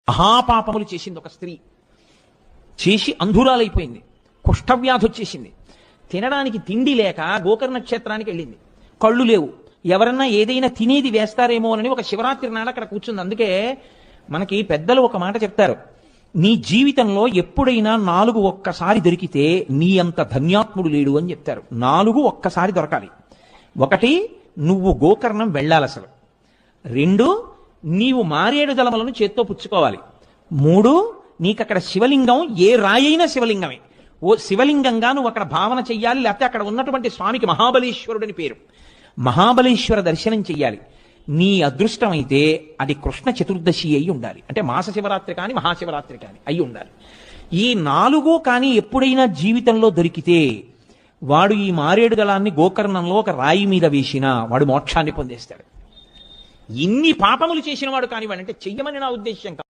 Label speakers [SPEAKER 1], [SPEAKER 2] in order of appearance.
[SPEAKER 1] మహాపాపములు చేసింది ఒక స్త్రీ. చేసి అంధురాలైపోయింది, కుష్ఠవ్యాధి వచ్చేసింది. తినడానికి తిండి లేక గోకర్ణ క్షేత్రానికి వెళ్ళింది. కళ్ళు లేవు, ఎవరన్నా ఏదైనా తినేది వేస్తారేమో అని ఒక శివరాత్రి నాడు అక్కడ కూర్చుంది. అందుకే మనకి పెద్దలు ఒక మాట చెప్తారు, నీ జీవితంలో ఎప్పుడైనా 4 ఒక్కసారి దొరికితే నీ అంత ధన్యాత్ముడు లేడు అని చెప్తారు. 4 ఒక్కసారి దొరకాలి. 1, నువ్వు గోకర్ణం వెళ్ళాలి అసలు. 2, నీవు మారేడు దళములను చేత్తో పుచ్చుకోవాలి. 3, నీకు అక్కడ శివలింగం ఏ రాయైనా శివలింగమే, ఓ శివలింగంగా నువ్వు అక్కడ భావన చెయ్యాలి. లేకపోతే అక్కడ ఉన్నటువంటి స్వామికి మహాబలేశ్వరుడని పేరు, మహాబలేశ్వర దర్శనం చెయ్యాలి. నీ అదృష్టం అయితే అది కృష్ణ చతుర్దశి అయి ఉండాలి, అంటే మాస శివరాత్రి కానీ మహాశివరాత్రి కానీ అయి ఉండాలి. ఈ 4 కానీ ఎప్పుడైనా జీవితంలో దొరికితే వాడు ఈ మారేడు దళాన్ని గోకర్ణంలో ఒక రాయి మీద వేసినా వాడు మోక్షాన్ని పొందేస్తాడు. ఇన్ని పాపములు చేసిన వాడు కానివాడు, అంటే చెయ్యమని నా ఉద్దేశ్యం కాదు.